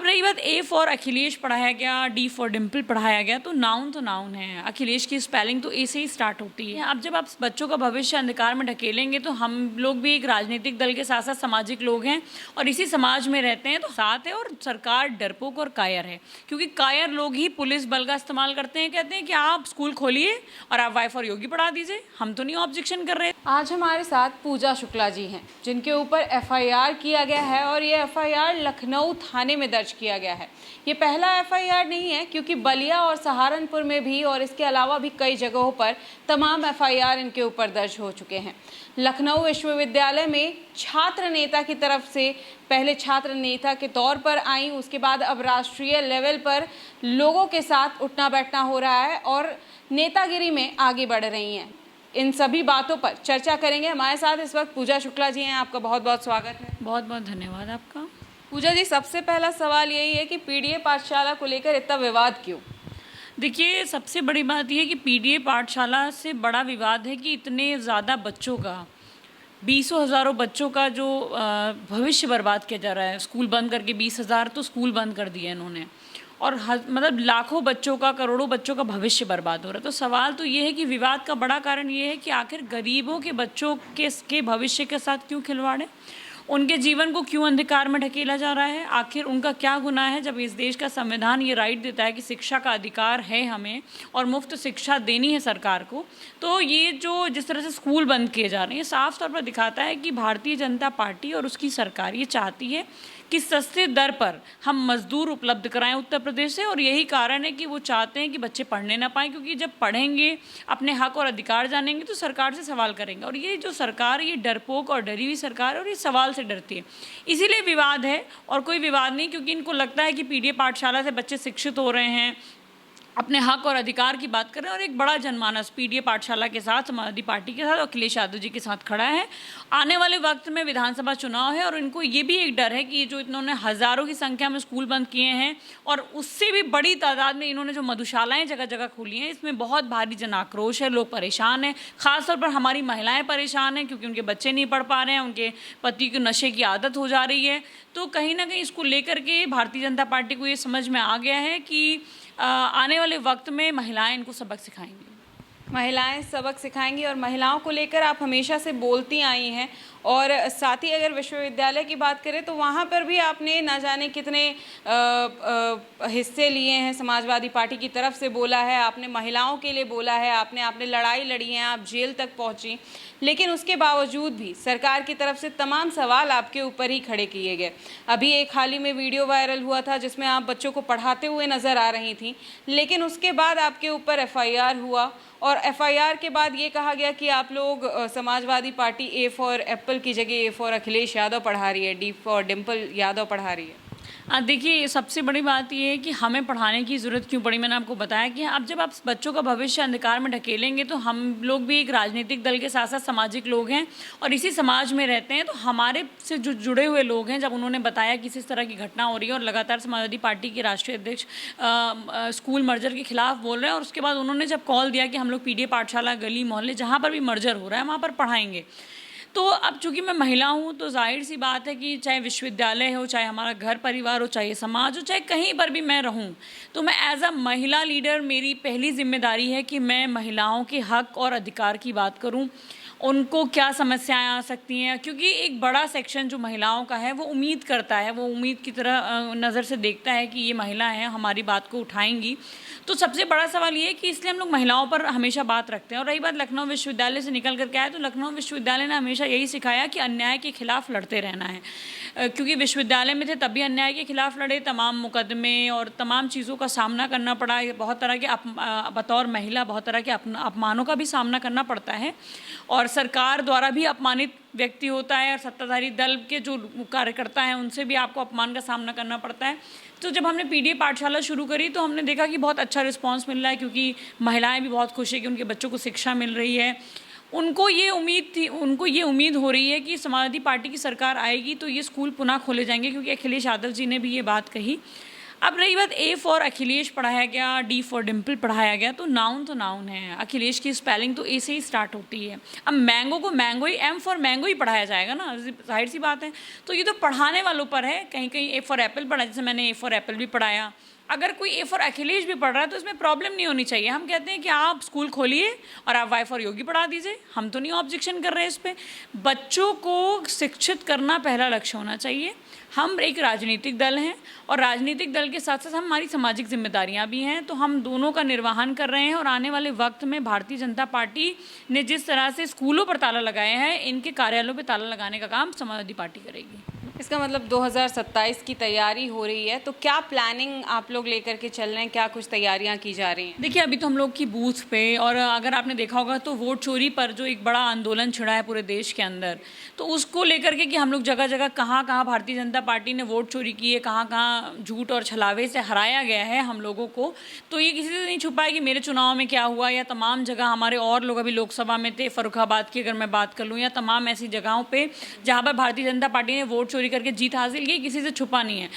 अब रही बात ए फॉर अखिलेश पढ़ाया गया, डी फॉर डिम्पल पढ़ाया गया, तो नाउन है। अखिलेश की स्पेलिंग तो ए से ही स्टार्ट होती है। अब जब आप बच्चों का भविष्य अंधकार में ढकेलेंगे तो हम लोग भी एक राजनीतिक दल के साथ साथ सामाजिक लोग हैं और इसी समाज में रहते हैं, तो साथ है। और सरकार डरपोक और कायर है, क्योंकि कायर लोग ही पुलिस बल का इस्तेमाल करते हैं। कहते हैं कि आप स्कूल खोलिए और आप वाई फॉर योगी पढ़ा दीजिए, हम तो नहीं ऑब्जेक्शन कर रहे। आज हमारे साथ पूजा शुक्ला जी हैं, जिनके ऊपर एफआईआर किया गया है और ये एफआईआर लखनऊ थाने में दर्ज किया गया है। ये पहला एफआईआर नहीं है, क्योंकि बलिया और सहारनपुर में भी और इसके अलावा भी कई जगहों पर तमाम एफआईआर इनके ऊपर दर्ज हो चुके हैं। लखनऊ विश्वविद्यालय में छात्र नेता की तरफ से पहले छात्र नेता के तौर पर आई, उसके बाद अब राष्ट्रीय लेवल पर लोगों के साथ उठना बैठना हो रहा है और नेतागिरी में आगे बढ़ रही हैं। इन सभी बातों पर चर्चा करेंगे। हमारे साथ इस वक्त पूजा शुक्ला जी हैं, आपका बहुत बहुत स्वागत है। बहुत बहुत धन्यवाद आपका। पूजा जी, सबसे पहला सवाल यही है कि पीडीए पाठशाला को लेकर इतना विवाद क्यों? देखिए, सबसे बड़ी बात यह है कि पीडीए पाठशाला से बड़ा विवाद है कि इतने ज़्यादा बच्चों का, बीसों हज़ारों बच्चों का जो भविष्य बर्बाद किया जा रहा है। स्कूल बंद करके 20,000 तो स्कूल बंद कर दिए इन्होंने, और मतलब लाखों बच्चों का, करोड़ों बच्चों का भविष्य बर्बाद हो रहा है। तो सवाल तो ये है कि विवाद का बड़ा कारण ये है कि आखिर गरीबों के बच्चों के भविष्य के साथ क्यों खिलवाड़ है, उनके जीवन को क्यों अंधकार में ढकेला जा रहा है। आखिर उनका क्या गुनाह है, जब इस देश का संविधान ये राइट देता है कि शिक्षा का अधिकार है हमें और मुफ्त शिक्षा देनी है सरकार को। तो ये जो जिस तरह से स्कूल बंद किए जा रहे हैं, साफ तौर पर दिखाता है कि भारतीय जनता पार्टी और उसकी सरकार ये चाहती है कि सस्ते दर पर हम मजदूर उपलब्ध कराएं उत्तर प्रदेश से। और यही कारण है कि वो चाहते हैं कि बच्चे पढ़ने ना पाएँ, क्योंकि जब पढ़ेंगे, अपने हक और अधिकार जानेंगे तो सरकार से सवाल करेंगे। और ये जो सरकार, ये डरपोक और डरी हुई सरकार है और ये सवाल से डरती है, इसीलिए विवाद है और कोई विवाद नहीं। क्योंकि इनको लगता है कि पीडीए पाठशाला से बच्चे शिक्षित हो रहे हैं, अपने हक और अधिकार की बात कर रहे हैं। और एक बड़ा जनमानस पीडीए पाठशाला के साथ, समाजवादी पार्टी के साथ और अखिलेश यादव जी के साथ खड़ा है। आने वाले वक्त में विधानसभा चुनाव है और इनको ये भी एक डर है कि जो इन्होंने हज़ारों की संख्या में स्कूल बंद किए हैं और उससे भी बड़ी तादाद में इन्होंने जो मधुशालाएं जगह जगह खोली हैं, इसमें बहुत भारी जन आक्रोश है, लोग परेशान हैं। ख़ासतौर पर हमारी महिलाएँ परेशान हैं, क्योंकि उनके बच्चे नहीं पढ़ पा रहे हैं, उनके पति को नशे की आदत हो जा रही है। तो कहीं ना कहीं इसको लेकर के भारतीय जनता पार्टी को ये समझ में आ गया है कि आने वाले वक्त में महिलाएं इनको सबक सिखाएंगी। महिलाएं सबक सिखाएंगी और महिलाओं को लेकर आप हमेशा से बोलती आई हैं। और साथ ही अगर विश्वविद्यालय की बात करें तो वहाँ पर भी आपने ना जाने कितने हिस्से लिए हैं। समाजवादी पार्टी की तरफ से बोला है, आपने महिलाओं के लिए बोला है, आपने लड़ाई लड़ी है, आप जेल तक पहुँची। लेकिन उसके बावजूद भी सरकार की तरफ से तमाम सवाल आपके ऊपर ही खड़े किए गए। अभी एक हाल ही में वीडियो वायरल हुआ था जिसमें आप बच्चों को पढ़ाते हुए नज़र आ रही थी, लेकिन उसके बाद आपके ऊपर एफआईआर हुआ और एफआईआर के बाद ये कहा गया कि आप लोग Samajwadi party A for Apple की जगह ए फॉर अखिलेश यादव पढ़ा रही है, डी फॉर डिम्पल यादव पढ़ा रही है। देखिए, सबसे बड़ी बात ये है कि हमें पढ़ाने की ज़रूरत क्यों पड़ी। मैंने आपको बताया कि अब जब आप बच्चों का भविष्य अंधकार में ढकेलेंगे तो हम लोग भी एक राजनीतिक दल के साथ साथ सामाजिक लोग हैं और इसी समाज में रहते हैं। तो हमारे से जो जुड़े हुए लोग हैं, जब उन्होंने बताया कि इस तरह की घटना हो रही है और लगातार समाजवादी पार्टी के राष्ट्रीय अध्यक्ष स्कूल मर्जर के खिलाफ बोल रहे हैं, और उसके बाद उन्होंने जब कॉल दिया कि हम लोग पीडीए पाठशाला, गली मोहल्ले जहाँ पर भी मर्जर हो रहा है वहाँ पर पढ़ाएंगे, तो अब चूंकि मैं महिला हूँ तो जाहिर सी बात है कि चाहे विश्वविद्यालय हो, चाहे हमारा घर परिवार हो, चाहे समाज हो, चाहे कहीं पर भी मैं रहूँ, तो मैं एज अ महिला लीडर, मेरी पहली जिम्मेदारी है कि मैं महिलाओं के हक और अधिकार की बात करूँ, उनको क्या समस्याएं आ सकती हैं। क्योंकि एक बड़ा सेक्शन जो महिलाओं का है वो उम्मीद करता है, वो उम्मीद की तरह नज़र से देखता है कि ये महिला हैं, हमारी बात को उठाएंगी। तो सबसे बड़ा सवाल ये है कि इसलिए हम लोग महिलाओं पर हमेशा बात रखते हैं। और रही बात लखनऊ विश्वविद्यालय से निकल कर के आए, तो लखनऊ विश्वविद्यालय ने हमेशा यही सिखाया कि अन्याय के खिलाफ लड़ते रहना है। क्योंकि विश्वविद्यालय में थे तब भी अन्याय के खिलाफ लड़े, तमाम मुकदमे और तमाम चीज़ों का सामना करना पड़ा, बहुत तरह के बतौर महिला बहुत तरह के अपमानों का भी सामना करना पड़ता है और सरकार द्वारा भी अपमानित व्यक्ति होता है और सत्ताधारी दल के जो कार्यकर्ता हैं उनसे भी आपको अपमान का सामना करना पड़ता है। तो जब हमने पीडीए पाठशाला शुरू करी तो हमने देखा कि बहुत अच्छा रिस्पांस मिल रहा है, क्योंकि महिलाएं भी बहुत खुश है कि उनके बच्चों को शिक्षा मिल रही है। उनको ये उम्मीद हो रही है कि समाजवादी पार्टी की सरकार आएगी तो ये स्कूल पुनः खोले जाएंगे, क्योंकि अखिलेश यादव जी ने भी ये बात कही। अब रही बात ए फॉर अखिलेश पढ़ाया गया, डी फॉर डिम्पल पढ़ाया गया, तो नाउन है। अखिलेश की स्पेलिंग तो ए से ही स्टार्ट होती है। अब मैंगो को मैंगो ही, एम फॉर मैंगो ही पढ़ाया जाएगा ना, जाहिर सी बात है। तो ये तो पढ़ाने वालों पर है। कहीं कहीं ए फॉर एप्पल पढ़ा, जैसे मैंने ए फॉर एप्पल भी पढ़ाया। अगर कोई ए फॉर अखिलेश भी पढ़ रहा है तो इसमें प्रॉब्लम नहीं होनी चाहिए। हम कहते हैं कि आप स्कूल खोलिए और आप वाई फॉर योगी पढ़ा दीजिए, हम तो नहीं ऑब्जेक्शन कर रहे हैं इस पर। बच्चों को शिक्षित करना पहला लक्ष्य होना चाहिए। हम एक राजनीतिक दल हैं और राजनीतिक दल के साथ साथ हमारी सामाजिक जिम्मेदारियां भी हैं, तो हम दोनों का निर्वहन कर रहे हैं। और आने वाले वक्त में भारतीय जनता पार्टी ने जिस तरह से स्कूलों पर ताला लगाए हैं, इनके कार्यालयों पर ताला लगाने का काम समाजवादी पार्टी करेगी। इसका मतलब 2027 की तैयारी हो रही है, तो क्या प्लानिंग आप लोग लेकर के चल रहे हैं, क्या कुछ तैयारियां की जा रही हैं? देखिए, अभी तो हम लोग की बूथ पे, और अगर आपने देखा होगा तो वोट चोरी पर जो एक बड़ा आंदोलन छिड़ा है पूरे देश के अंदर, तो उसको लेकर के कि हम लोग जगह जगह कहाँ कहाँ भारतीय जनता पार्टी ने वोट चोरी की है, कहाँ कहाँ झूठ और छलावे से हराया गया है हम लोगों को, तो ये किसी से नहीं छुपा है कि मेरे चुनाव में क्या हुआ, या तमाम जगह हमारे और लोग अभी लोकसभा में थे, फर्रुखाबाद की अगर मैं बात कर लूँ, या तमाम ऐसी जगहों पर जहाँ पर भारतीय जनता पार्टी ने वोट चोरी करके जीत हासिल की, किसी से छुपा नहीं है।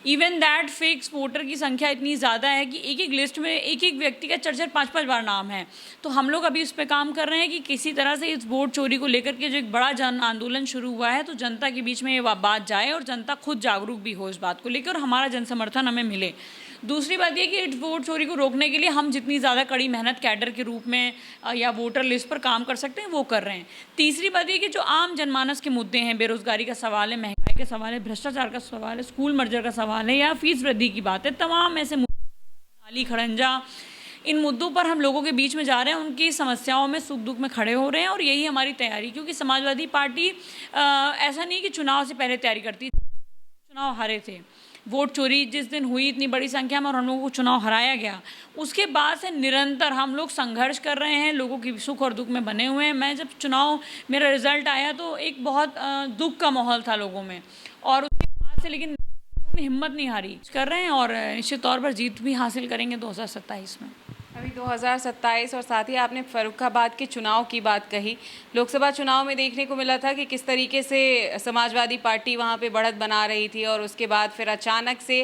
इवन दैट फिक्स वोटर की संख्या इतनी ज़्यादा है कि एक एक लिस्ट में एक एक व्यक्ति का 4-4, 5-5 बार नाम है। तो हम लोग अभी उस पर काम कर रहे हैं कि किसी तरह से इस वोट चोरी को लेकर के जो एक बड़ा जन आंदोलन शुरू हुआ है, तो जनता के बीच में ये बात जाए और जनता खुद जागरूक भी हो इस बात को लेकर और हमारा जन समर्थन हमें मिले। दूसरी बात यह कि वोट चोरी को रोकने के लिए हम जितनी ज़्यादा कड़ी मेहनत कैडर के रूप में या वोटर लिस्ट पर काम कर सकते हैं वो कर रहे हैं। तीसरी बात यह कि जो आम जनमानस के मुद्दे हैं, बेरोजगारी का सवाल है, महंगाई का सवाल है, भ्रष्टाचार का सवाल है, स्कूल मर्जर का सवाल है, या फीस वृद्धि की बात है, तमाम ऐसे नाली खड़ंजा, इन मुद्दों पर हम लोगों के बीच में जा रहे हैं, उनकी समस्याओं में सुख दुख में खड़े हो रहे हैं। और यही हमारी तैयारी, क्योंकि समाजवादी पार्टी ऐसा नहीं कि चुनाव से पहले तैयारी करती, चुनाव हारे थे। वोट चोरी जिस दिन हुई इतनी बड़ी संख्या में और हम लोगों को चुनाव हराया गया, उसके बाद से निरंतर हम लोग संघर्ष कर रहे हैं, लोगों की सुख और दुख में बने हुए हैं। मैं जब चुनाव मेरा रिजल्ट आया तो एक बहुत दुख का माहौल था लोगों में, और उसके बाद से लेकिन हिम्मत नहीं हारी, कर रहे हैं और निश्चित तौर पर जीत भी हासिल करेंगे 2027 में। अभी 2027 और साथ ही आपने फर्रुखाबाद के चुनाव की बात कही। लोकसभा चुनाव में देखने को मिला था कि किस तरीके से समाजवादी पार्टी वहां पे बढ़त बना रही थी और उसके बाद फिर अचानक से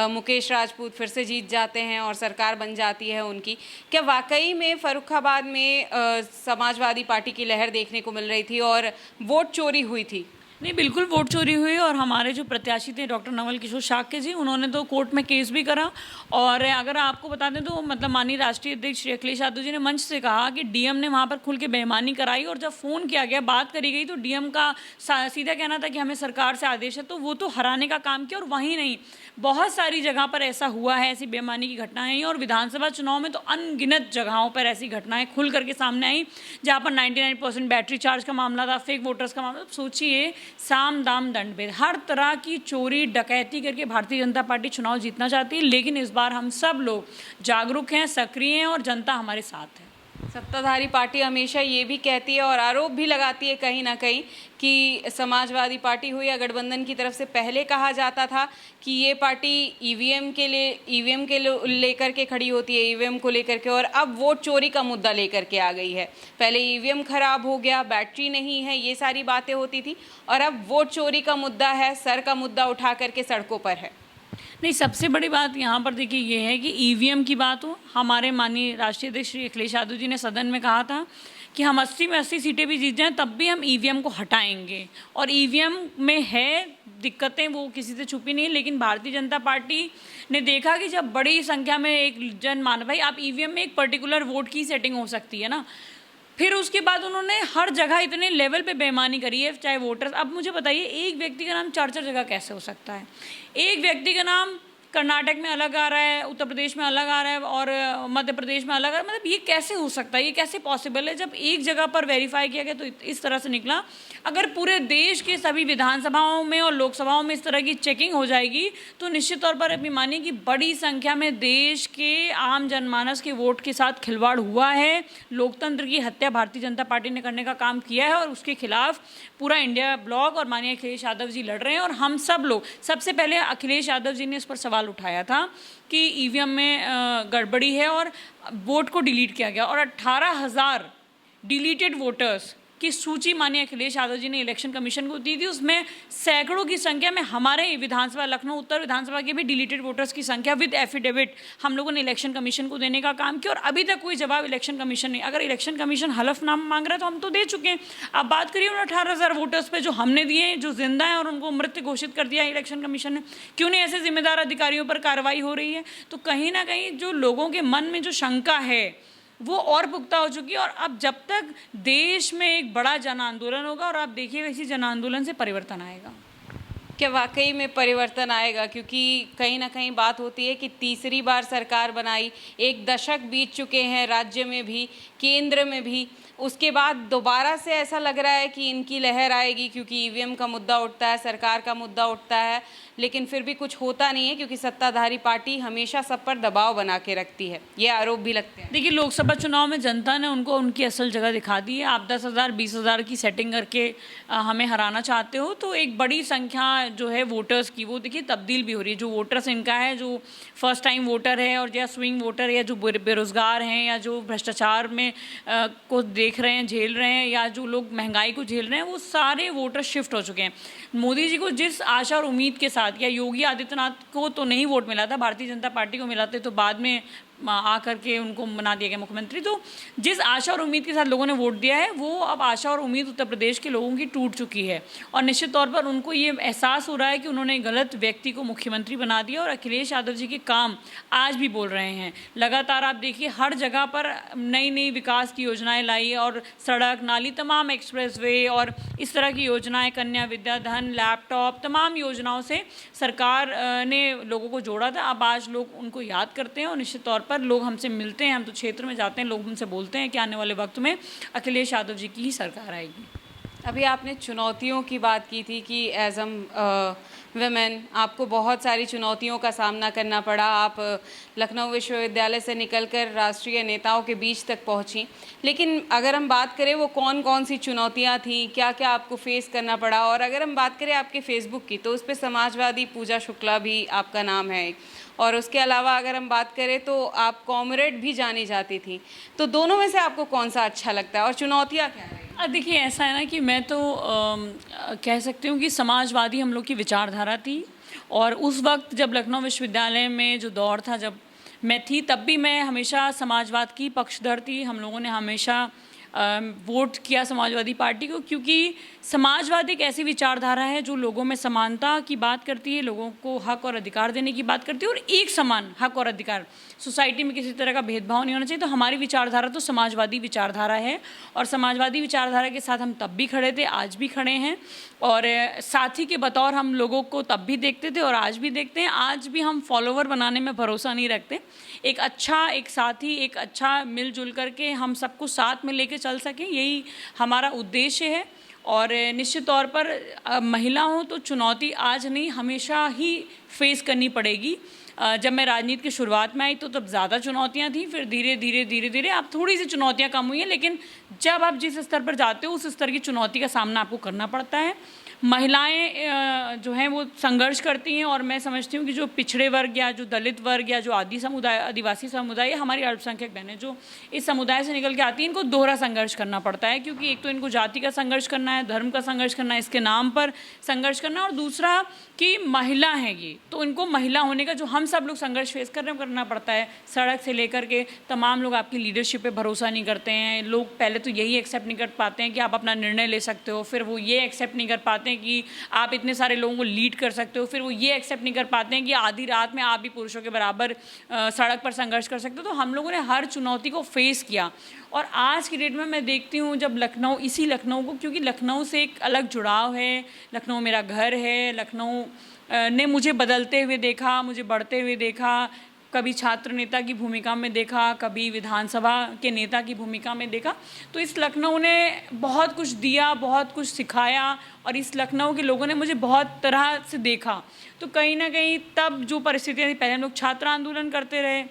मुकेश राजपूत फिर से जीत जाते हैं और सरकार बन जाती है उनकी। क्या वाकई में फर्रुखाबाद में समाजवादी पार्टी की लहर देखने को मिल रही थी और वोट चोरी हुई थी? नहीं, बिल्कुल वोट चोरी हुई। और हमारे जो प्रत्याशी थे डॉक्टर नवल किशोर शाक्य जी, उन्होंने तो कोर्ट में केस भी करा। और अगर आपको बता दें तो मतलब माननीय राष्ट्रीय अध्यक्ष श्री अखिलेश यादव जी ने मंच से कहा कि डीएम ने वहाँ पर खुल के बेईमानी कराई, और जब फ़ोन किया गया, बात करी गई, तो डीएम का सीधा कहना था कि हमें सरकार से आदेश है, तो वो तो हराने का काम किया। और वहीं नहीं, बहुत सारी जगह पर ऐसा हुआ है, ऐसी बेईमानी की घटनाएं आई। और विधानसभा चुनाव में तो अनगिनत जगहों पर ऐसी घटनाएं खुल करके सामने आई, जहाँ पर 99% बैटरी चार्ज का मामला था, फेक वोटर्स का मामला। सोचिए, साम दाम दंड भेद, हर तरह की चोरी डकैती करके भारतीय जनता पार्टी चुनाव जीतना चाहती है। लेकिन इस बार हम सब लोग जागरूक हैं, सक्रिय हैं और जनता हमारे साथ है। सत्ताधारी पार्टी हमेशा ये भी कहती है और आरोप भी लगाती है कहीं ना कहीं कि समाजवादी पार्टी हो या गठबंधन की तरफ से पहले कहा जाता था कि ये पार्टी ईवीएम के लेकर के खड़ी होती है, ईवीएम को लेकर के, और अब वोट चोरी का मुद्दा लेकर के आ गई है। पहले ईवीएम खराब हो गया, बैटरी नहीं है, ये सारी बातें होती थी, और अब वोट चोरी का मुद्दा है, सर का मुद्दा उठा करके सड़कों पर है। नहीं, सबसे बड़ी बात यहाँ पर देखिए ये है कि ईवीएम की बात हो, हमारे माननीय राष्ट्रीय अध्यक्ष श्री अखिलेश यादव जी ने सदन में कहा था कि हम 80 में 80 सीटें भी जीत जाएं तब भी हम ईवीएम को हटाएंगे। और ईवीएम में है दिक्कतें, वो किसी से छुपी नहीं। लेकिन भारतीय जनता पार्टी ने देखा कि जब बड़ी संख्या में एक जन मान, भाई आप ईवीएम में एक पर्टिकुलर वोट की सेटिंग हो सकती है ना, फिर उसके बाद उन्होंने हर जगह इतने लेवल पे बेईमानी करी है, चाहे वोटर्स। अब मुझे बताइए, एक व्यक्ति का नाम 4-4 जगह कैसे हो सकता है? एक व्यक्ति का नाम कर्नाटक में अलग आ रहा है, उत्तर प्रदेश में अलग आ रहा है और मध्य प्रदेश में अलग आ रहा है। मतलब ये कैसे हो सकता है? ये कैसे पॉसिबल है? जब एक जगह पर वेरीफाई किया गया तो इस तरह से निकला। अगर पूरे देश के सभी विधानसभाओं में और लोकसभाओं में इस तरह की चेकिंग हो जाएगी तो निश्चित तौर पर अभी मानिए कि बड़ी संख्या में देश के आम जनमानस के वोट के साथ खिलवाड़ हुआ है। लोकतंत्र की हत्या भारतीय जनता पार्टी ने करने का काम किया है और उसके खिलाफ पूरा इंडिया ब्लॉक और माननीय अखिलेश यादव जी लड़ रहे हैं। और हम सब लोग, सबसे पहले अखिलेश यादव जी ने इस पर सवाल उठाया था कि ईवीएम में गड़बड़ी है और वोट को डिलीट किया गया, और 18,000 डिलीटेड वोटर्स की सूची माननीय अखिलेश यादव जी ने इलेक्शन कमीशन को दी थी, उसमें सैकड़ों की संख्या में हमारे विधानसभा लखनऊ उत्तर विधानसभा के भी डिलीटेड वोटर्स की संख्या विद एफिडेविट हम लोगों ने इलेक्शन कमीशन को देने का काम किया और अभी तक कोई जवाब इलेक्शन कमीशन नहीं। अगर इलेक्शन कमीशन हलफनामा मांग रहा है तो हम तो दे चुके हैं। अब बात करिए उन 18,000 वोटर्स पे जो हमने दिए हैं, जो जिंदा हैं और उनको मृत घोषित कर दिया है इलेक्शन कमीशन ने, क्यों नहीं ऐसे जिम्मेदार अधिकारियों पर कार्रवाई हो रही है? तो कहीं ना कहीं जो लोगों के मन में जो शंका है वो और पुख्ता हो चुकी है। और अब जब तक देश में एक बड़ा जन आंदोलन होगा, और आप देखिएगा इसी जन आंदोलन से परिवर्तन आएगा। क्या वाकई में परिवर्तन आएगा? क्योंकि कहीं ना कहीं बात होती है कि तीसरी बार सरकार बनाई, 1 दशक बीत चुके हैं, राज्य में भी केंद्र में भी, उसके बाद दोबारा से ऐसा लग रहा है कि इनकी लहर आएगी, क्योंकि ईवीएम का मुद्दा उठता है, सरकार का मुद्दा उठता है, लेकिन फिर भी कुछ होता नहीं है क्योंकि सत्ताधारी पार्टी हमेशा सब पर दबाव बना के रखती है। ये आरोप भी लगते हैं। देखिए, लोकसभा चुनाव में जनता ने उनको उनकी असल जगह दिखा दी है। आप 10,000 20,000 की सेटिंग करके हमें हराना चाहते हो, तो एक बड़ी संख्या जो है वोटर्स की, वो देखिए तब्दील भी हो रही है। जो वोटर्स इनका है, जो फर्स्ट टाइम वोटर है और या स्विंग वोटर, या जो बेरोजगार हैं, या जो भ्रष्टाचार में को देख रहे हैं, झेल रहे हैं, या जो लोग महंगाई को झेल रहे हैं, वो सारे वोटर शिफ्ट हो चुके हैं। मोदी जी को जिस आशा और उम्मीद के साथ, या योगी आदित्यनाथ को तो नहीं वोट मिला था, भारतीय जनता पार्टी को मिला था, तो बाद में आकर के उनको बना दिया गया मुख्यमंत्री। तो जिस आशा और उम्मीद के साथ लोगों ने वोट दिया है, वो अब आशा और उम्मीद उत्तर प्रदेश के लोगों की टूट चुकी है। और निश्चित तौर पर उनको ये एहसास हो रहा है कि उन्होंने गलत व्यक्ति को मुख्यमंत्री बना दिया। और अखिलेश यादव जी के काम आज भी बोल रहे हैं। लगातार आप देखिए हर जगह पर नई नई विकास की योजनाएं लाई, और सड़क नाली, तमाम एक्सप्रेसवे और इस तरह की योजनाएं, कन्या विद्याधन, लैपटॉप, तमाम योजनाओं से सरकार ने लोगों को जोड़ा था। अब आज लोग उनको याद करते हैं और निश्चित तौर पर लोग हमसे मिलते हैं, हम तो क्षेत्र में जाते हैं, लोग हमसे बोलते हैं कि आने वाले वक्त में अखिलेश यादव जी की ही सरकार आएगी। अभी आपने चुनौतियों की बात की थी कि एज वुमेन आपको बहुत सारी चुनौतियों का सामना करना पड़ा। आप लखनऊ विश्वविद्यालय से निकलकर राष्ट्रीय नेताओं के बीच तक पहुंची, लेकिन अगर हम बात करें वो कौन कौन सी चुनौतियां थी, क्या क्या आपको फेस करना पड़ा? और अगर हम बात करें आपके फेसबुक की, तो उस पर समाजवादी पूजा शुक्ला भी आपका नाम है, और उसके अलावा अगर हम बात करें तो आप कॉमरेड भी जानी जाती थी। तो दोनों में से आपको कौन सा अच्छा लगता है और चुनौतियाँ क्या रही? देखिए, ऐसा है ना कि मैं तो कह सकती हूँ कि समाजवादी हम लोग की विचारधारा थी। और उस वक्त जब लखनऊ विश्वविद्यालय में जो दौर था, जब मैं थी, तब भी मैं हमेशा समाजवाद की पक्षधर थी। हम लोगों ने हमेशा वोट किया समाजवादी पार्टी को, क्योंकि समाजवाद एक ऐसी विचारधारा है जो लोगों में समानता की बात करती है, लोगों को हक और अधिकार देने की बात करती है, और एक समान हक और अधिकार, सोसाइटी में किसी तरह का भेदभाव नहीं होना चाहिए। तो हमारी विचारधारा तो समाजवादी विचारधारा है, और समाजवादी विचारधारा के साथ हम तब भी खड़े थे, आज भी खड़े हैं, और साथी के बतौर हम लोगों को तब भी देखते थे और आज भी देखते हैं। आज भी हम फॉलोवर बनाने में भरोसा नहीं रखते। एक साथी, एक अच्छा मिलजुल करके हम सबको साथ में लेके चल सकें, यही हमारा उद्देश्य है। और निश्चित तौर पर महिला हो तो चुनौती आज नहीं, हमेशा ही फेस करनी पड़ेगी। जब मैं राजनीति की शुरुआत में आई तो तब ज़्यादा चुनौतियां थी, फिर धीरे धीरे अब थोड़ी सी चुनौतियां कम हुई हैं, लेकिन जब आप जिस स्तर पर जाते हो उस स्तर की चुनौती का सामना आपको करना पड़ता है। महिलाएं जो हैं वो संघर्ष करती हैं, और मैं समझती हूँ कि जो पिछड़े वर्ग या जो दलित वर्ग या जो आदिवासी समुदाय, हमारी अल्पसंख्यक बहनें जो इस समुदाय से निकल के आती हैं, इनको दोहरा संघर्ष करना पड़ता है। क्योंकि एक तो इनको जाति का संघर्ष करना है, धर्म का संघर्ष करना है, इसके नाम पर संघर्ष करना, और दूसरा कि महिला हैं ये, तो इनको महिला होने का जो हम सब लोग संघर्ष फेस कर रहे हैं करना पड़ता है। सड़क से लेकर के तमाम लोग आपकी लीडरशिप पे भरोसा नहीं करते हैं। लोग पहले तो यही एक्सेप्ट नहीं कर पाते हैं कि आप अपना निर्णय ले सकते हो, फिर वो ये एक्सेप्ट नहीं कर पाते हैं कि आप इतने सारे लोगों को लीड कर सकते हो, फिर वो ये एक्सेप्ट नहीं कर पाते हैं कि आधी रात में आप भी पुरुषों के बराबर सड़क पर संघर्ष कर सकते हो। तो हम लोगों ने हर चुनौती को फेस किया। और आज की डेट में मैं देखती हूँ जब इसी लखनऊ को, क्योंकि लखनऊ से एक अलग जुड़ाव है, लखनऊ मेरा घर है, लखनऊ ने मुझे बदलते हुए देखा, मुझे बढ़ते हुए देखा, कभी छात्र नेता की भूमिका में देखा, कभी विधानसभा के नेता की भूमिका में देखा। तो इस लखनऊ ने बहुत कुछ दिया, बहुत कुछ सिखाया, और इस लखनऊ के लोगों ने मुझे बहुत तरह से देखा। तो कहीं ना कहीं तब जो परिस्थितियाँ थी, पहले हम लोग छात्र आंदोलन करते रहे,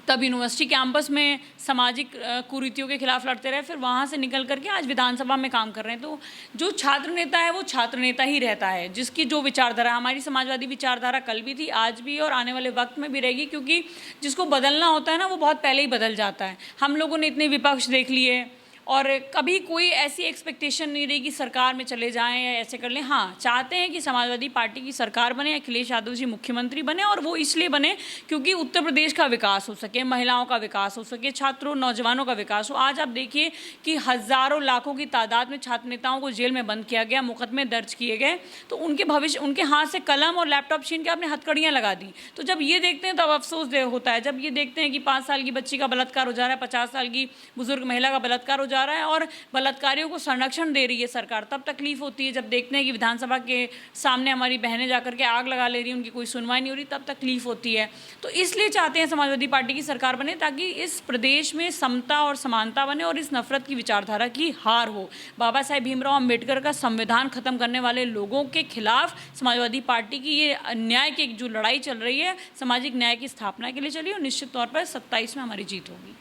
तब यूनिवर्सिटी कैंपस में सामाजिक कुरीतियों के खिलाफ लड़ते रहे, फिर वहाँ से निकल करके आज विधानसभा में काम कर रहे हैं। तो जो छात्र नेता है वो छात्र नेता ही रहता है, जिसकी जो विचारधारा, हमारी समाजवादी विचारधारा कल भी थी, आज भी और आने वाले वक्त में भी रहेगी। क्योंकि जिसको बदलना होता है ना, वो बहुत पहले ही बदल जाता है। हम लोगों ने इतने विपक्ष देख लिए, और कभी कोई ऐसी एक्सपेक्टेशन नहीं रही कि सरकार में चले जाएं या ऐसे कर लें। हाँ, चाहते हैं कि समाजवादी पार्टी की सरकार बने, अखिलेश यादव जी मुख्यमंत्री बने, और वो इसलिए बने क्योंकि उत्तर प्रदेश का विकास हो सके, महिलाओं का विकास हो सके, छात्रों नौजवानों का विकास हो। आज आप देखिए कि हज़ारों लाखों की तादाद में छात्र नेताओं को जेल में बंद किया गया, मुकदमे दर्ज किए गए, तो उनके भविष्य, उनके हाथ से कलम और लैपटॉप छीन के आपने हथकड़ियाँ लगा दी। तो जब ये देखते हैं तब अफसोस होता है, जब ये देखते हैं कि 5 साल की बच्ची का बलात्कार हो जा रहा है, 50 साल की बुजुर्ग महिला का बलात्कार हो जा रहा है और बलात्कारियों को संरक्षण दे रही है सरकार, तब तकलीफ होती है। जब देखते हैं कि विधानसभा के सामने हमारी बहनें जाकर के आग लगा ले रही हैं, उनकी कोई सुनवाई नहीं हो रही, तब तकलीफ होती है। तो इसलिए चाहते हैं समाजवादी पार्टी की सरकार बने ताकि इस प्रदेश में समता और समानता बने और इस नफरत की विचारधारा की हार हो। बाबा साहेब भीमराव अम्बेडकर का संविधान खत्म करने वाले लोगों के खिलाफ समाजवादी पार्टी की ये न्याय की जो लड़ाई चल रही है, सामाजिक न्याय की स्थापना के लिए चली, और निश्चित तौर पर 27 में हमारी जीत होगी।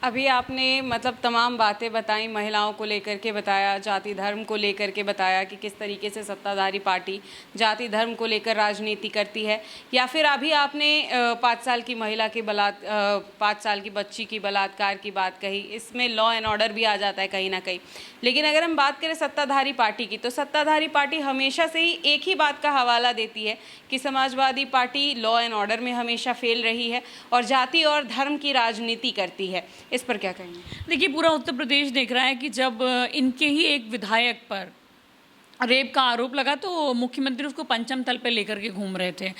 अभी आपने मतलब तमाम बातें बताई, महिलाओं को लेकर के बताया, जाति धर्म को लेकर के बताया कि किस तरीके से सत्ताधारी पार्टी जाति धर्म को लेकर राजनीति करती है, या फिर अभी आपने 5 साल की महिला के 5 साल की बच्ची की बलात्कार की बात कही। इसमें लॉ एंड ऑर्डर भी आ जाता है कहीं ना कहीं। लेकिन अगर हम बात करें सत्ताधारी पार्टी की, तो सत्ताधारी पार्टी हमेशा से ही एक ही बात का हवाला देती है कि Samajwadi party law and order में हमेशा फेल रही है और जाति और धर्म की राजनीति करती है। इस पर क्या कहेंगे? देखिए, पूरा उत्तर प्रदेश देख रहा है कि जब इनके ही एक विधायक पर रेप का आरोप लगा तो मुख्यमंत्री उसको पंचम तल पे लेकर के घूम रहे थे।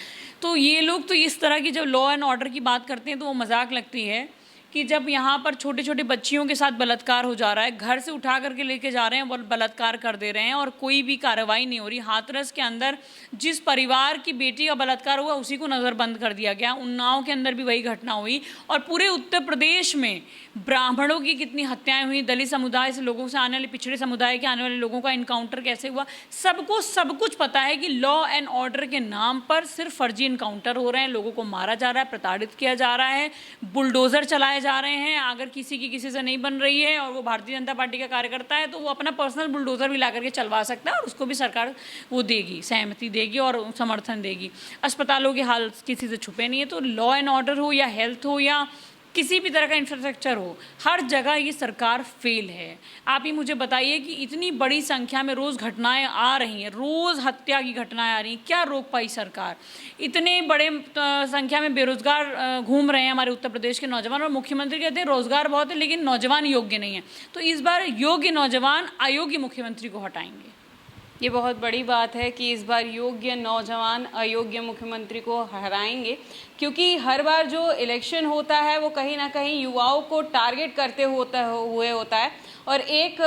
तो ये लोग तो इस तरह की जब लॉ एंड ऑर्डर की बात करते हैं तो वो मजाक लगती है कि जब यहाँ पर छोटे छोटे बच्चियों के साथ बलात्कार हो जा रहा है, घर से उठा करके लेके जा रहे हैं और बलात्कार कर दे रहे हैं और कोई भी कार्रवाई नहीं हो रही। हाथरस के अंदर जिस परिवार की बेटी का बलात्कार हुआ उसी को नज़रबंद कर दिया गया। उन्नाव के अंदर भी वही घटना हुई, और पूरे उत्तर प्रदेश में ब्राह्मणों की कितनी हत्याएं हुई, दलित समुदाय से लोगों से आने वाले, पिछड़े समुदाय के आने वाले लोगों का इनकाउंटर कैसे हुआ, सबको सब कुछ पता है कि लॉ एंड ऑर्डर के नाम पर सिर्फ फर्जी इनकाउंटर हो रहे हैं, लोगों को मारा जा रहा है, प्रताड़ित किया जा रहा है, बुलडोज़र चलाए जा रहे हैं। अगर किसी की किसी से नहीं बन रही है और वो भारतीय जनता पार्टी का कार्यकर्ता है तो वो अपना पर्सनल बुलडोज़र भी ला करके चलवा सकता है और उसको भी सरकार वो देगी, सहमति देगी और समर्थन देगी। अस्पतालों के हाल किसी से छुपे नहीं है। तो लॉ एंड ऑर्डर हो या हेल्थ हो या किसी भी तरह का इंफ्रास्ट्रक्चर हो, हर जगह ये सरकार फेल है। आप ही मुझे बताइए कि इतनी बड़ी संख्या में रोज़ घटनाएं आ रही हैं, रोज़ हत्या की घटनाएं आ रही हैं, क्या रोक पाई सरकार? इतने बड़े संख्या में बेरोजगार घूम रहे हैं हमारे उत्तर प्रदेश के नौजवान, और मुख्यमंत्री कहते हैं रोजगार बहुत है लेकिन नौजवान योग्य नहीं है। तो इस बार योग्य नौजवान अयोग्य मुख्यमंत्री को हटाएंगे। ये बहुत बड़ी बात है कि इस बार योग्य नौजवान अयोग्य मुख्यमंत्री को हराएंगे, क्योंकि हर बार जो इलेक्शन होता है वो कहीं ना कहीं युवाओं को टारगेट करते हुए होता है, और एक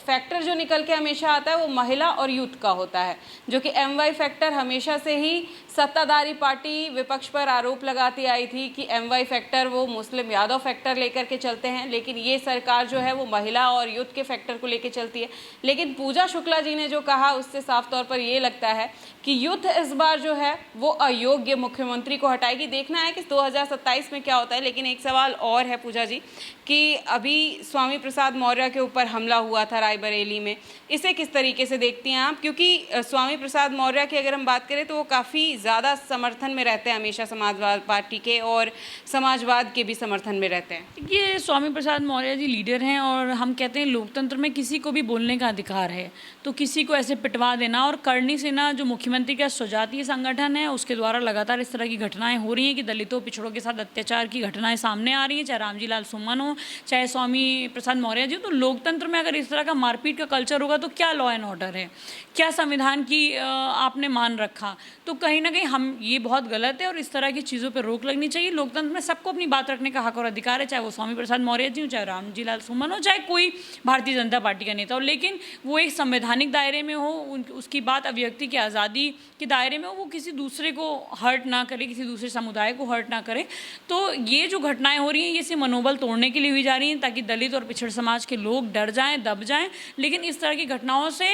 फैक्टर जो निकल के हमेशा आता है वो महिला और यूथ का होता है, जो कि MY फैक्टर हमेशा से ही सत्ताधारी पार्टी विपक्ष पर आरोप लगाती आई थी कि MY फैक्टर वो मुस्लिम यादव फैक्टर लेकर के चलते हैं, लेकिन ये सरकार जो है वो महिला और यूथ के फैक्टर को लेकर चलती है। लेकिन पूजा शुक्ला जी ने जो कहा उससे साफ तौर पर ये लगता है कि यूथ इस बार जो है वो अयोग्य मुख्यमंत्री को हटाएगी। देखना है कि 2027 में क्या होता है। लेकिन एक सवाल और है पूजा जी, कि अभी स्वामी प्रसाद मौर्य के ऊपर हमला हुआ था रायबरेली में, इसे किस तरीके से देखती हैं आप? क्योंकि स्वामी प्रसाद मौर्य की अगर हम बात करें तो वो काफ़ी ज़्यादा समर्थन में रहते हैं हमेशा समाजवाद पार्टी के, और समाजवाद के भी समर्थन में रहते हैं। ये स्वामी प्रसाद मौर्य जी लीडर हैं, और हम कहते हैं लोकतंत्र में किसी को भी बोलने का अधिकार है, तो किसी को ऐसे पिटवा देना। और करणी सेना जो मुख्यमंत्री का स्वजातीय संगठन है उसके द्वारा लगातार इस तरह की घटनाएं हो रही हैं कि दलितों पिछड़ों के साथ अत्याचार की घटनाएं सामने आ रही हैं, चाहे रामजी लाल सुमन हो चाहे स्वामी प्रसाद मौर्य जी। तो लोकतंत्र में अगर इस तरह का मारपीट का कल्चर होगा तो क्या लॉ एंड ऑर्डर है, क्या संविधान की आपने मान रखा? तो कहीं ना कहीं हम ये बहुत गलत है और इस तरह की चीज़ों पर रोक लगनी चाहिए। लोकतंत्र में सबको अपनी बात रखने का हक और अधिकार है, चाहे वो स्वामी प्रसाद मौर्य जी हो, चाहे रामजी लाल सुमन हो, चाहे कोई भारतीय जनता पार्टी का नेता हो, लेकिन वो एक संवैधानिक दायरे में हो, उसकी बात अभिव्यक्ति की आज़ादी के दायरे में हो, वो किसी दूसरे को हर्ट ना करे, किसी दूसरे समुदाय को हर्ट ना करे। तो ये जो घटनाएं हो रही हैं ये सिर्फ मनोबल तोड़ने के लिए हुई जा रही हैं ताकि दलित और पिछड़ समाज के लोग डर जाएं, दब जाएं। लेकिन इस तरह की घटनाओं से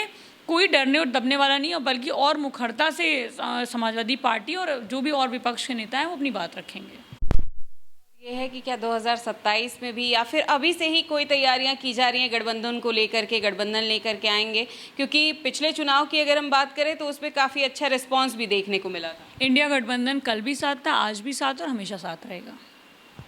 कोई डरने और दबने वाला नहीं है, बल्कि और मुखरता से समाजवादी पार्टी और जो भी और विपक्ष के नेता हैं वो अपनी बात रखेंगे। ये है कि क्या 2027 में भी या फिर अभी से ही कोई तैयारियां की जा रही हैं गठबंधन को लेकर के, गठबंधन लेकर के आएंगे? क्योंकि पिछले चुनाव की अगर हम बात करें तो उस पर काफ़ी अच्छा रिस्पांस भी देखने को मिला था। इंडिया गठबंधन कल भी साथ था, आज भी साथ और हमेशा साथ रहेगा।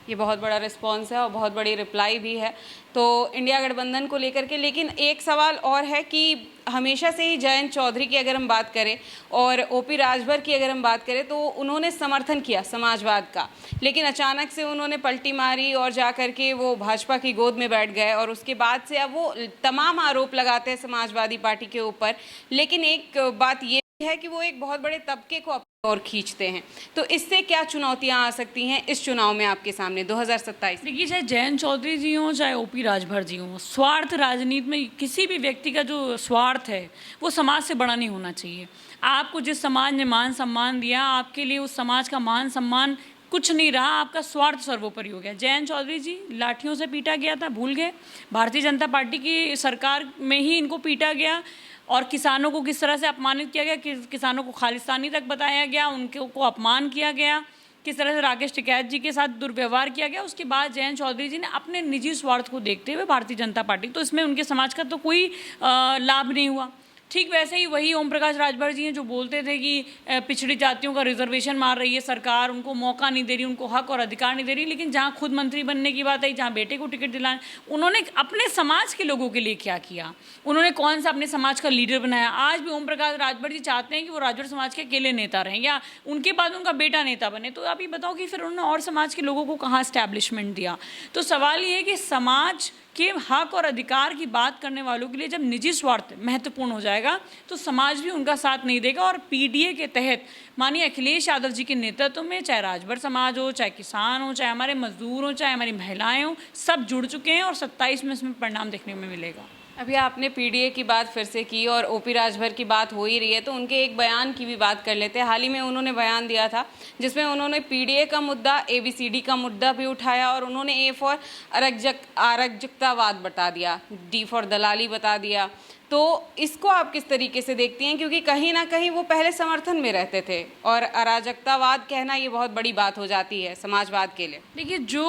ये बहुत बड़ा रिस्पॉन्स है और बहुत बड़ी रिप्लाई भी है तो इंडिया गठबंधन को लेकर के। लेकिन एक सवाल और है कि हमेशा से ही जयंत चौधरी की अगर हम बात करें और ओपी राजभर की अगर हम बात करें तो उन्होंने समर्थन किया समाजवाद का, लेकिन अचानक से उन्होंने पलटी मारी और जा कर के वो भाजपा की गोद में बैठ गए और उसके बाद से अब वो तमाम आरोप लगाते हैं समाजवादी पार्टी के ऊपर। लेकिन एक बात ये है कि वो एक बहुत बड़े तबके को अपनी ओर खींचते हैं। तो इससे क्या चुनौतियां आ सकती हैं इस चुनाव में आपके सामने 2027? देखिए, चाहे जयंत चौधरी जी हों चाहे ओपी राजभर जी हों, स्वार्थ राजनीति में किसी भी व्यक्ति का जो स्वार्थ है वो समाज से बड़ा नहीं होना चाहिए। आपको जिस समाज ने मान सम्मान दिया, आपके लिए उस समाज का मान सम्मान कुछ नहीं रहा, आपका स्वार्थ सर्वोपरि हो गया। जयंत चौधरी जी लाठियों से पीटा गया था, भूल गए? भारतीय जनता पार्टी की सरकार में ही इनको पीटा गया और किसानों को किस तरह से अपमानित किया गया, किसानों को खालिस्तानी तक बताया गया, उनको अपमान किया गया, किस तरह से राकेश टिकैत जी के साथ दुर्व्यवहार किया गया। उसके बाद जयंत चौधरी जी ने अपने निजी स्वार्थ को देखते हुए भारतीय जनता पार्टी, तो इसमें उनके समाज का तो कोई लाभ नहीं हुआ। ठीक वैसे ही वही ओम प्रकाश राजभर जी हैं जो बोलते थे कि पिछड़ी जातियों का रिजर्वेशन मार रही है सरकार, उनको मौका नहीं दे रही, उनको हक और अधिकार नहीं दे रही। लेकिन जहाँ खुद मंत्री बनने की बात आई, जहाँ बेटे को टिकट दिलाए, उन्होंने अपने समाज के लोगों के लिए क्या किया, उन्होंने कौन सा अपने समाज का लीडर बनाया। आज भी ओम प्रकाश राजभर जी चाहते हैं कि वो राजभर समाज के अकेले नेता रहें या उनके बाद उनका बेटा नेता बने। तो आप ये बताओ कि फिर उन्होंने और समाज के लोगों को कहाँ इस्टेब्लिशमेंट दिया। तो सवाल ये है कि समाज के हक और अधिकार की बात करने वालों के लिए जब निजी स्वार्थ महत्वपूर्ण हो जाएगा तो समाज भी उनका साथ नहीं देगा। और पीडीए के तहत माननीय अखिलेश यादव जी के नेतृत्व में चाहे राजभर समाज हो, चाहे किसान हो, चाहे हमारे मजदूर हो, चाहे हमारी महिलाएं हो, सब जुड़ चुके हैं और 27 में इसमें परिणाम देखने में मिलेगा। अभी आपने पीडीए की बात फिर से की और ओपी राजभर की बात हो ही रही है तो उनके एक बयान की भी बात कर लेते हैं। हाल ही में उन्होंने बयान दिया था जिसमें उन्होंने पीडीए का मुद्दा, एबीसीडी का मुद्दा भी उठाया और उन्होंने ए फॉर अराजकतावाद बता दिया, डी फॉर दलाली बता दिया। तो इसको आप किस तरीके से देखती हैं, क्योंकि कहीं ना कहीं वो पहले समर्थन में रहते थे और अराजकतावाद कहना ये बहुत बड़ी बात हो जाती है समाजवाद के लिए। देखिए, जो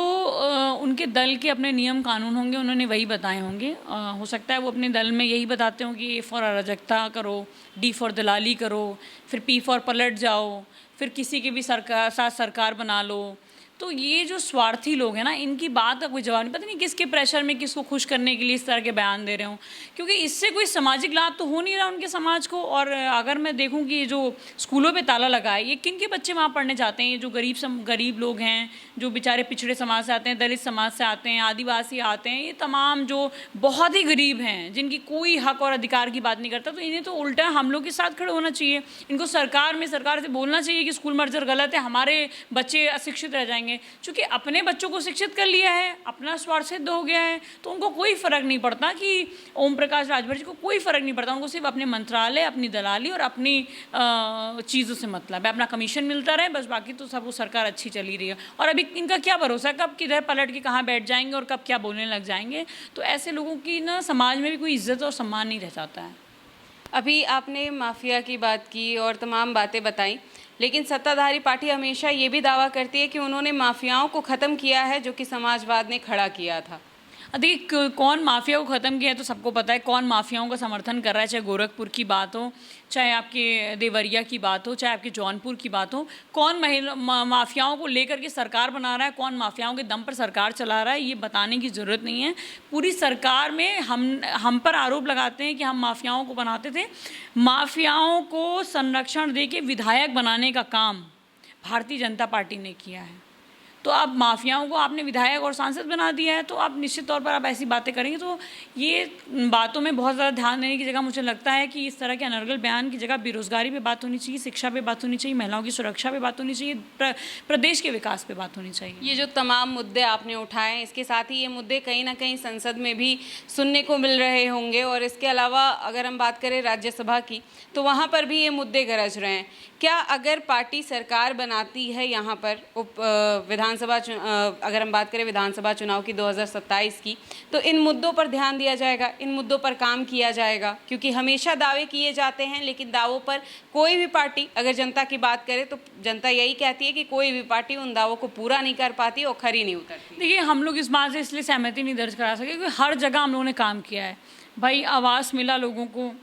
उनके दल के अपने नियम कानून होंगे उन्होंने वही बताए होंगे। हो सकता है वो अपने दल में यही बताते हो कि ए फॉर अराजकता करो, डी फॉर दलाली करो, फिर पी फॉर पलट जाओ, फिर किसी की भी साथ सरकार बना लो। तो ये जो स्वार्थी लोग हैं ना, इनकी बात का कोई जवाब नहीं, पता नहीं किसके प्रेशर में किसको खुश करने के लिए इस तरह के बयान दे रहे हों, क्योंकि इससे कोई सामाजिक लाभ तो हो नहीं रहा उनके समाज को। और अगर मैं देखूं कि ये जो स्कूलों पे ताला लगा है, ये किन के बच्चे वहाँ पढ़ने जाते हैं? ये जो गरीब लोग हैं, जो बेचारे पिछड़े समाज से आते हैं, दलित समाज से आते हैं, आदिवासी आते हैं, ये तमाम जो बहुत ही गरीब हैं, जिनकी कोई हक और अधिकार की बात नहीं करता, तो इन्हें तो उल्टा हम लोग के साथ खड़े होना चाहिए। इनको सरकार से बोलना चाहिए कि स्कूल मर्जर गलत है, हमारे बच्चे अशिक्षित रह जाएंगे। क्योंकि अपने बच्चों को शिक्षित कर लिया है, अपना स्वार्थ सिद्ध हो गया है, तो उनको कोई फर्क नहीं पड़ता कि ओम प्रकाश राजभर जी को कोई फर्क नहीं पड़ता। उनको सिर्फ अपने मंत्रालय, अपनी दलाली और अपनी चीज़ों से मतलब है, अपना कमीशन मिलता रहे बस, बाकी तो सब वो सरकार अच्छी चली रही है। और अभी इनका क्या भरोसा, कब किधर पलट के कहाँ बैठ जाएंगे और कब क्या बोलने लग जाएंगे। तो ऐसे लोगों की ना समाज में भी कोई इज्जत और सम्मान नहीं रह जाता है। अभी आपने माफिया की बात की और तमाम बातें बताई, लेकिन सत्ताधारी पार्टी हमेशा ये भी दावा करती है कि उन्होंने माफियाओं को ख़त्म किया है जो कि समाजवाद ने खड़ा किया था। देखिए, कौन माफिया को ख़त्म किया है तो सबको पता है, कौन माफियाओं का समर्थन कर रहा है। चाहे गोरखपुर की बात हो, चाहे आपके देवरिया की बात हो, चाहे आपके जौनपुर की बात हो, कौन माफियाओं को लेकर के सरकार बना रहा है, कौन माफियाओं के दम पर सरकार चला रहा है, ये बताने की ज़रूरत नहीं है। पूरी सरकार में हम पर आरोप लगाते हैं कि हम माफियाओं को बनाते थे। माफियाओं को संरक्षण दे के विधायक बनाने का काम भारतीय जनता पार्टी ने किया है। तो अब माफियाओं को आपने विधायक और सांसद बना दिया है, तो आप निश्चित तौर पर आप ऐसी बातें करेंगे तो ये बातों में बहुत ज़्यादा ध्यान देने की जगह मुझे लगता है कि इस तरह के अनर्गल बयान की जगह बेरोजगारी पे बात होनी चाहिए, शिक्षा पे बात होनी चाहिए, महिलाओं की सुरक्षा पे बात होनी चाहिए, प्रदेश के विकास पे बात होनी चाहिए। ये जो तमाम मुद्दे आपने उठाए हैं, इसके साथ ही ये मुद्दे कहीं ना कहीं संसद में भी सुनने को मिल रहे होंगे और इसके अलावा अगर हम बात करें राज्यसभा की तो वहाँ पर भी ये मुद्दे गरज रहे हैं। क्या अगर पार्टी सरकार बनाती है यहाँ पर विधानसभा अगर हम बात करें विधानसभा चुनाव की 2027 की, तो इन मुद्दों पर ध्यान दिया जाएगा, इन मुद्दों पर काम किया जाएगा? क्योंकि हमेशा दावे किए जाते हैं लेकिन दावों पर कोई भी पार्टी, अगर जनता की बात करें तो जनता यही कहती है कि कोई भी पार्टी उन दावों को पूरा नहीं कर पाती और खरी नहीं उतरती। देखिए, हम लोग इस बात से इसलिए सहमति नहीं दर्ज करा सके क्योंकि हर जगह हम लोगों ने काम किया है। भाई, आवास मिला लोगों को,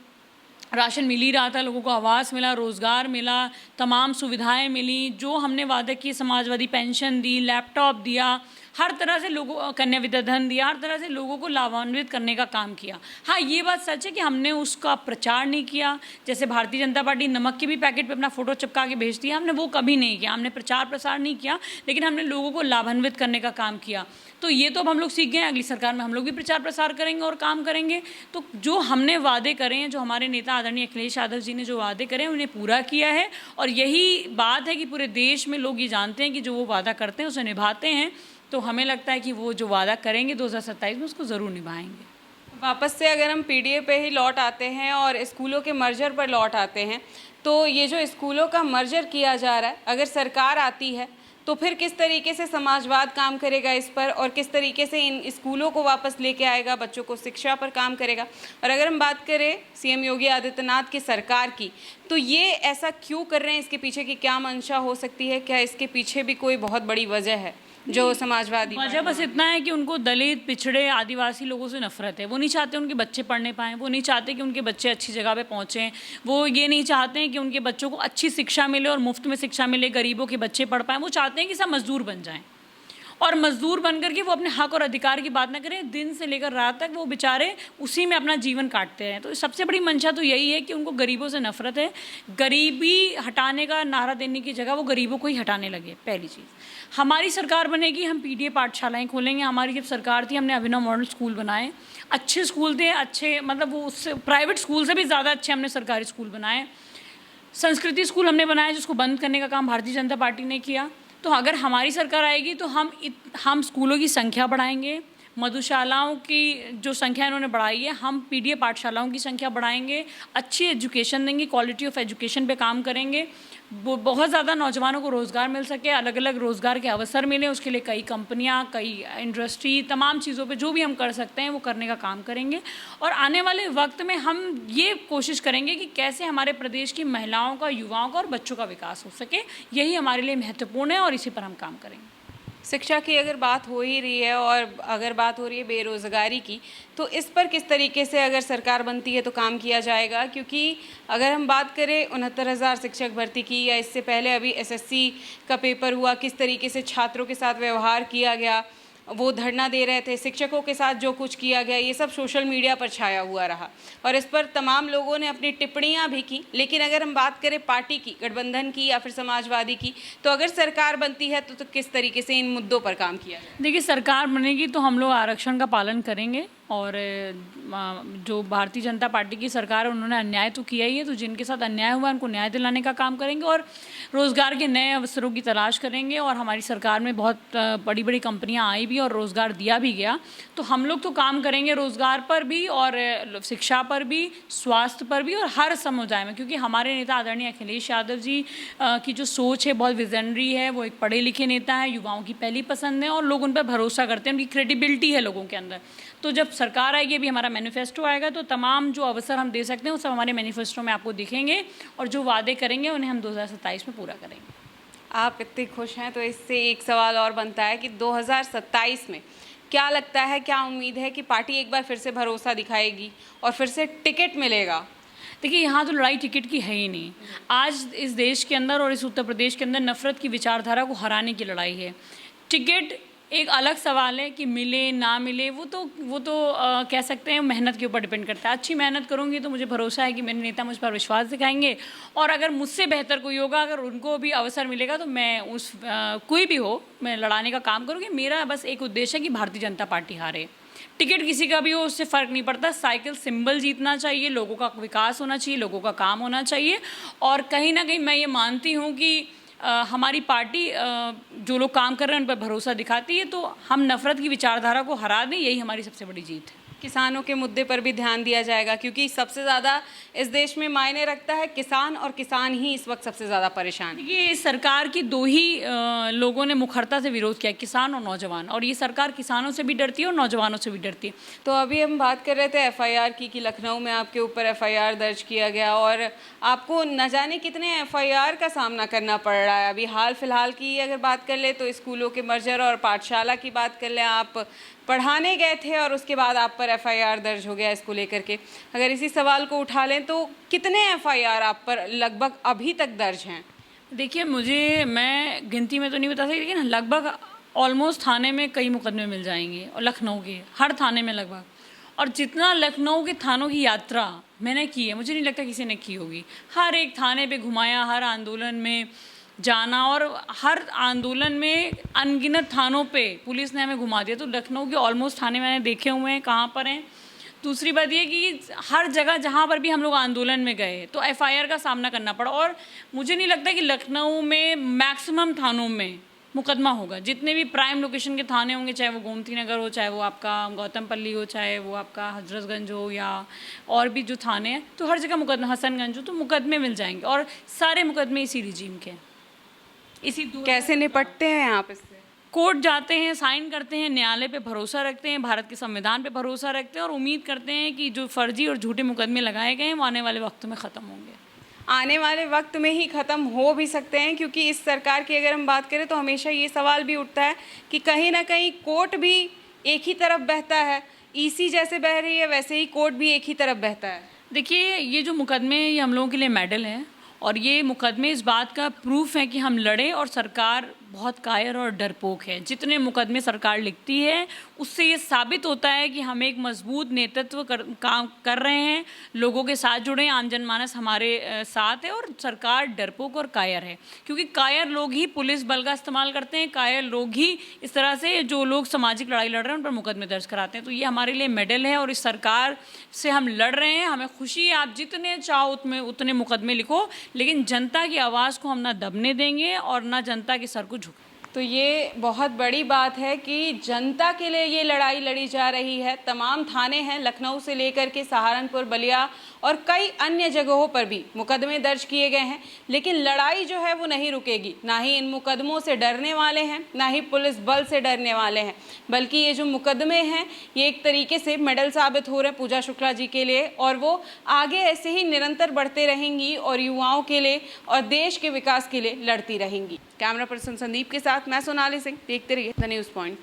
राशन मिल ही रहा था, लोगों को आवास मिला, रोज़गार मिला, तमाम सुविधाएं मिली, जो हमने वादा किए, समाजवादी पेंशन दी, लैपटॉप दिया, हर तरह से लोगों कन्या विद्याधन दिया, हर तरह से लोगों को लाभान्वित करने का काम किया। हाँ, ये बात सच है कि हमने उसका प्रचार नहीं किया। जैसे भारतीय जनता पार्टी नमक के भी पैकेट पे अपना फोटो चिपका के भेजती है, हमने वो कभी नहीं किया, हमने प्रचार प्रसार नहीं किया, लेकिन हमने लोगों को लाभान्वित करने का काम किया। तो ये तो अब हम लोग सीख गए हैं, अगली सरकार में हम लोग भी प्रचार प्रसार करेंगे और काम करेंगे। तो जो हमने वादे करे हैं, जो हमारे नेता आदरणीय अखिलेश यादव जी ने जो वादे करे हैं, उन्हें पूरा किया है। और यही बात है कि पूरे देश में लोग ये जानते हैं कि जो वो वादा करते हैं उसे निभाते हैं। तो हमें लगता है कि वो जो वादा करेंगे 2027 में उसको ज़रूर निभाएंगे। वापस से अगर हम पीडीए पे ही लौट आते हैं और स्कूलों के मर्जर पर लौट आते हैं, तो ये जो स्कूलों का मर्जर किया जा रहा है, अगर सरकार आती है तो फिर किस तरीके से समाजवाद काम करेगा इस पर, और किस तरीके से इन स्कूलों को वापस लेके आएगा, बच्चों को शिक्षा पर काम करेगा। और अगर हम बात करें सीएम योगी आदित्यनाथ की सरकार की, तो ये ऐसा क्यों कर रहे हैं, इसके पीछे की क्या मंशा हो सकती है? क्या इसके पीछे भी कोई बहुत बड़ी वजह है जो समाजवादी? वजह बस इतना है कि उनको दलित, पिछड़े, आदिवासी लोगों से नफरत है। वो नहीं चाहते उनके बच्चे पढ़ने पाएँ, वो नहीं चाहते कि उनके बच्चे अच्छी जगह पे पहुँचें, वो ये नहीं चाहते हैं कि उनके बच्चों को अच्छी शिक्षा मिले और मुफ्त में शिक्षा मिले, गरीबों के बच्चे पढ़ पाएँ। वो चाहते हैं कि सब मजदूर बन जाएँ, और मजदूर बन करके वो अपने हक और अधिकार की बात ना करें। दिन से लेकर रात तक वो बेचारे उसी में अपना जीवन काटते हैं। तो सबसे बड़ी मंशा तो यही है कि उनको गरीबों से नफरत है। गरीबी हटाने का नारा देने की जगह वो गरीबों को ही हटाने लगे। पहली चीज़, हमारी सरकार बनेगी, हम पीडीए पाठशालाएँ खोलेंगे। हमारी जब सरकार थी, हमने अभिनव मॉडल स्कूल बनाए, अच्छे स्कूल थे, अच्छे मतलब वो उससे प्राइवेट स्कूल से भी ज़्यादा अच्छे हमने सरकारी स्कूल बनाए। संस्कृति स्कूल हमने बनाया, जिसको बंद करने का काम भारतीय जनता पार्टी ने किया। तो अगर हमारी सरकार आएगी तो हम स्कूलों की संख्या बढ़ाएंगे, मधुशालाओं की जो संख्या इन्होंने बढ़ाई है, हम पीडीए पाठशालाओं की संख्या बढ़ाएंगे, अच्छी एजुकेशन देंगे, क्वालिटी ऑफ एजुकेशन पे काम करेंगे, बहुत ज़्यादा नौजवानों को रोज़गार मिल सके, अलग अलग रोज़गार के अवसर मिले, उसके लिए कई कंपनियां, कई इंडस्ट्री, तमाम चीज़ों पे जो भी हम कर सकते हैं वो करने का काम करेंगे। और आने वाले वक्त में हम ये कोशिश करेंगे कि कैसे हमारे प्रदेश की महिलाओं का, युवाओं का और बच्चों का विकास हो सके। यही हमारे लिए महत्वपूर्ण है और इसी पर हम काम करेंगे। शिक्षा की अगर बात हो ही रही है और अगर बात हो रही है बेरोज़गारी की, तो इस पर किस तरीके से अगर सरकार बनती है तो काम किया जाएगा? क्योंकि अगर हम बात करें 69,000 शिक्षक भर्ती की, या इससे पहले अभी एसएससी का पेपर हुआ, किस तरीके से छात्रों के साथ व्यवहार किया गया, वो धरना दे रहे थे, शिक्षकों के साथ जो कुछ किया गया, ये सब सोशल मीडिया पर छाया हुआ रहा और इस पर तमाम लोगों ने अपनी टिप्पणियां भी की। लेकिन अगर हम बात करें पार्टी की, गठबंधन की या फिर समाजवादी की, तो अगर सरकार बनती है तो किस तरीके से इन मुद्दों पर काम किया जाए? देखिए, सरकार बनेगी तो हम लोग आरक्षण का पालन करेंगे, और जो भारतीय जनता पार्टी की सरकार है उन्होंने अन्याय तो किया ही है, तो जिनके साथ अन्याय हुआ उनको न्याय दिलाने का काम करेंगे और रोज़गार के नए अवसरों की तलाश करेंगे। और हमारी सरकार में बहुत बड़ी बड़ी कंपनियां आई भी और रोज़गार दिया भी गया, तो हम लोग तो काम करेंगे रोज़गार पर भी और शिक्षा पर भी, स्वास्थ्य पर भी और हर समुदाय में। क्योंकि हमारे नेता आदरणीय अखिलेश यादव जी की जो सोच है बहुत विजनरी है, वो एक पढ़े लिखे नेता है, युवाओं की पहली पसंद है और लोग उन पर भरोसा करते हैं, उनकी क्रेडिबिलिटी है लोगों के अंदर। तो जब सरकार आएगी, अभी हमारा मैनिफेस्टो आएगा, तो तमाम जो अवसर हम दे सकते हैं वो सब हमारे मैनिफेस्टो में आपको दिखेंगे और जो वादे करेंगे उन्हें हम 2027 में पूरा करेंगे। आप इतने खुश हैं तो इससे एक सवाल और बनता है कि 2027 में क्या लगता है, क्या उम्मीद है कि पार्टी एक बार फिर से भरोसा दिखाएगी और फिर से टिकट मिलेगा? देखिए, यहाँ तो लड़ाई टिकट की है ही नहीं। आज इस देश के अंदर और इस उत्तर प्रदेश के अंदर नफरत की विचारधारा को हराने की लड़ाई है। टिकट एक अलग सवाल है कि मिले ना मिले, वो तो कह सकते हैं मेहनत के ऊपर डिपेंड करता है। अच्छी मेहनत करूँगी तो मुझे भरोसा है कि मेरे नेता मुझ पर विश्वास दिखाएंगे, और अगर मुझसे बेहतर कोई होगा, अगर उनको भी अवसर मिलेगा तो मैं कोई भी हो, मैं लड़ाने का काम करूँगी। मेरा बस एक उद्देश्य है कि भारतीय जनता पार्टी हारे। टिकट किसी का भी हो, उससे फ़र्क नहीं पड़ता। साइकिल सिंबल जीतना चाहिए, लोगों का विकास होना चाहिए, लोगों का काम होना चाहिए। और कहीं ना कहीं मैं ये मानती हूँ कि हमारी पार्टी जो लोग काम कर रहे हैं उन पर भरोसा दिखाती है, तो हम नफरत की विचारधारा को हरा दें, यही हमारी सबसे बड़ी जीत है। किसानों के मुद्दे पर भी ध्यान दिया जाएगा, क्योंकि सबसे ज़्यादा इस देश में मायने रखता है किसान, और किसान ही इस वक्त सबसे ज़्यादा परेशान है। ये सरकार की दो ही लोगों ने मुखरता से विरोध किया, किसान और नौजवान, और ये सरकार किसानों से भी डरती है और नौजवानों से भी डरती है। तो अभी हम बात कर रहे थे एफआईआर की, कि लखनऊ में आपके ऊपर एफआईआर दर्ज किया गया और आपको न जाने कितने एफआईआर का सामना करना पड़ रहा है। अभी हाल फिलहाल की अगर बात कर ले तो स्कूलों के मर्जर और पाठशाला की बात कर लें, आप पढ़ाने गए थे और उसके बाद आप पर एफआईआर दर्ज हो गया इसको लेकर के। अगर इसी सवाल को उठा लें तो कितने एफआईआर आप पर लगभग अभी तक दर्ज हैं? देखिए, मैं गिनती में तो नहीं बता सकती, लेकिन लगभग ऑलमोस्ट थाने में कई मुकदमे मिल जाएंगे, और लखनऊ के हर थाने में लगभग। और जितना लखनऊ के थानों की यात्रा मैंने की है, मुझे नहीं लगता किसी ने की होगी। हर एक थाने पे घुमाया, हर आंदोलन में जाना, और हर आंदोलन में अनगिनत थानों पे पुलिस ने हमें घुमा दिया। तो लखनऊ के ऑलमोस्ट थाने मैंने देखे हुए हैं कहाँ पर हैं। दूसरी बात ये कि हर जगह जहाँ पर भी हम लोग आंदोलन में गए तो एफआईआर का सामना करना पड़ा। और मुझे नहीं लगता कि लखनऊ में मैक्सिमम थानों में मुकदमा होगा। जितने भी प्राइम लोकेशन के थाने होंगे, चाहे वो गोमती नगर हो, चाहे वो आपका गौतमपल्ली हो, चाहे वो आपका हजरतगंज हो, या और भी जो थाने हैं, तो हर जगह मुकदमा, हसनगंज हो, तो मुकदमे मिल जाएंगे। और सारे मुकदमे इसी रिजीम के हैं। इसी कैसे निपटते हैं आप इससे? कोर्ट जाते हैं, साइन करते हैं, न्यायालय पे भरोसा रखते हैं, भारत के संविधान पे भरोसा रखते हैं, और उम्मीद करते हैं कि जो फर्जी और झूठे मुकदमे लगाए गए हैं वो आने वाले वक्त में ख़त्म होंगे। आने वाले वक्त में ही ख़त्म हो भी सकते हैं, क्योंकि इस सरकार की अगर हम बात करें तो हमेशा ये सवाल भी उठता है कि कहीं ना कहीं कोर्ट भी एक ही तरफ बहता है। ईसी जैसे बह रही है वैसे ही कोर्ट भी एक ही तरफ बहता है। देखिए, ये जो मुकदमे ये हम लोगों के लिए मेडल हैं, और ये मुकदमे इस बात का प्रूफ है कि हम लड़े, और सरकार बहुत कायर और डरपोक है। जितने मुकदमे सरकार लिखती है उससे ये साबित होता है कि हम एक मजबूत नेतृत्व काम कर रहे हैं, लोगों के साथ जुड़े हैं, आम जनमानस हमारे साथ है, और सरकार डरपोक और कायर है। क्योंकि कायर लोग ही पुलिस बल का इस्तेमाल करते हैं, कायर लोग ही इस तरह से जो लोग सामाजिक लड़ाई लड़ रहे हैं उन पर मुकदमे दर्ज कराते हैं। तो ये हमारे लिए मेडल है, और इस सरकार से हम लड़ रहे हैं। हमें खुशी है, आप जितने चाहो उतने मुकदमे लिखो, लेकिन जनता की आवाज़ को हम ना दबने देंगे और ना जनता के सर को झुक। तो ये बहुत बड़ी बात है कि जनता के लिए ये लड़ाई लड़ी जा रही है। तमाम थाने हैं, लखनऊ से लेकर के सहारनपुर, बलिया और कई अन्य जगहों पर भी मुकदमे दर्ज किए गए हैं, लेकिन लड़ाई जो है वो नहीं रुकेगी। ना ही इन मुकदमों से डरने वाले हैं, ना ही पुलिस बल से डरने वाले हैं, बल्कि ये जो मुकदमे हैं ये एक तरीके से मेडल साबित हो रहे हैं पूजा शुक्ला जी के लिए, और वो आगे ऐसे ही निरंतर बढ़ते रहेंगी और युवाओं के लिए और देश के विकास के लिए लड़ती रहेंगी। कैमरा पर्सन संदीप के साथ मैं सोनाली सिंह, देखते रहिए द न्यूज़ पॉइंट।